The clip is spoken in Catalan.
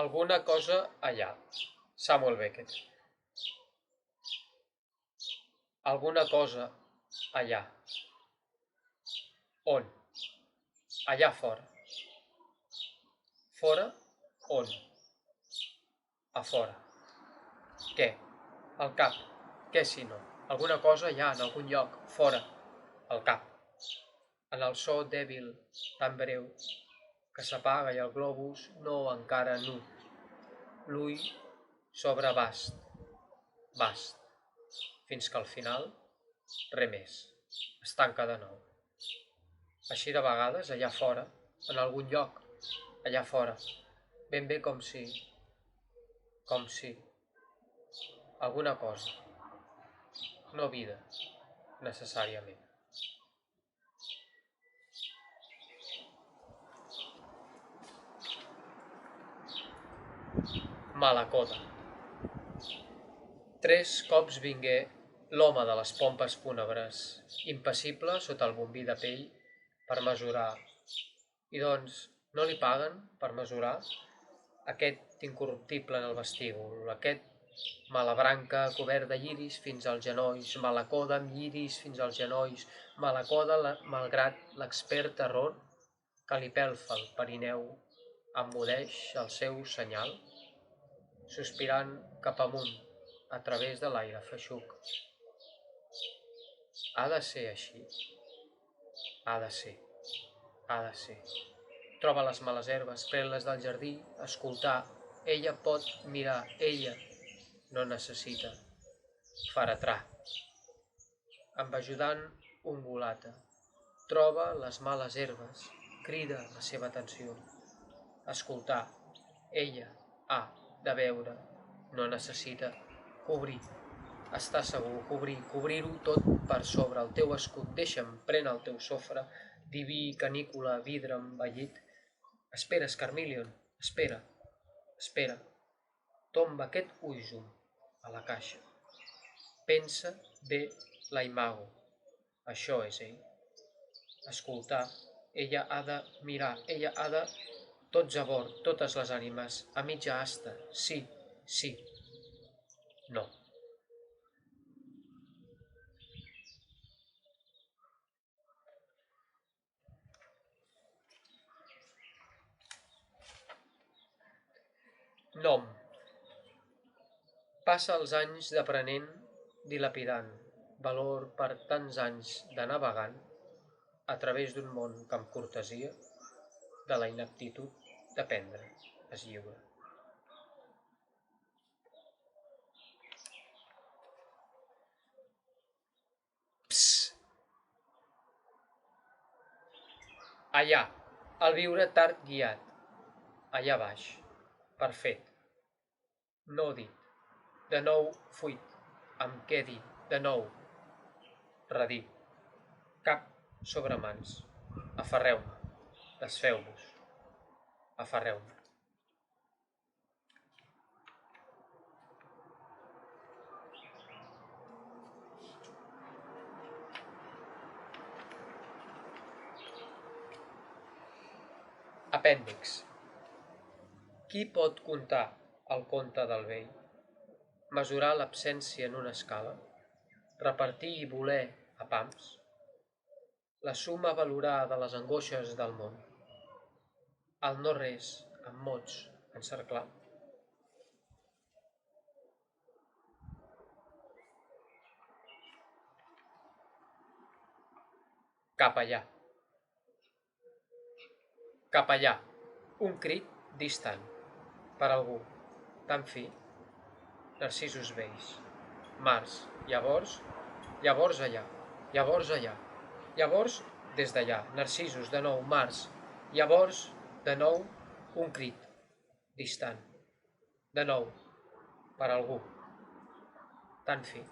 Alguna cosa allà. Samuel Beckett. Alguna cosa allà. On? Allà fora. Fora? On? A fora. Què? Al cap. Què si no? Alguna cosa allà, en algun lloc, fora. Al cap. En el so dèbil, tan breu, que s'apaga i el globus no encara nu. L'ull s'obre vast, vast, fins que al final, res més, es tanca de nou. Així de vegades, allà fora, en algun lloc, allà fora, ben bé com si, alguna cosa, no vida, necessàriament. Malacoda. 3 cops vingué l'home de les pompes fúnebres, impassible sota el bombí de pell, per mesurar. I doncs, no li paguen per mesurar? Aquest incorruptible en el vestíbul, aquest malabranca cobert de lliris fins als genolls, malacoda amb lliris fins als genolls, malacoda malgrat l'expert error que li pelfa el perineu, emmudeix el seu senyal, sospirant cap amunt a través de l'aire feixuc. Ha de ser així. Ha de ser. Ha de ser. Troba les males herbes, pren-les del jardí, escoltar. Ella pot mirar, ella no necessita feretrar. Amb ajudant ungulata, troba les males herbes, crida la seva atenció. Escoltar. Ella ha de veure, no necessita cobrir. Està segur, cobrir-ho tot per sobre el teu escut. Deixa'm, pren el teu sofre, diví, canícula, vidre envellit. Espera, Scarmillion, espera, espera. Tomba aquest ujum a la caixa. Pensa bé la imago. Això és ell. Escoltar. Ella ha de mirar, ella ha de... Tots a bord, totes les ànimes, a mitja asta. Sí, sí. No. Nom. Passa els anys d'aprenent dilapidant, valor per tants anys de navegant, a través d'un món que amb cortesia, de la ineptitud d'aprendre es lliura. Psst! Allà, el viure tard guiat, allà baix, perfet, no dit, de nou fuit, amb què dir, de nou, redir, cap sobre mans, aferreu-me, desfeu-vos, aferreu-me. Apèndix. Qui pot contar el conte del vell? Mesurar l'absència en una escala? Repartir i voler a pams? La suma a valorar de les angoixes del món? El no res, amb mots, encerclar? Cap allà. Cap allà. Un crit distant. Per algú. Tan fi. Narcisos vells. Mars. Llavors allà. Llavors allà. Llavors, des d'allà. Narcisos, de nou. Mars. Llavors, de nou, un crit. Distant. De nou. Per algú. Tan fi.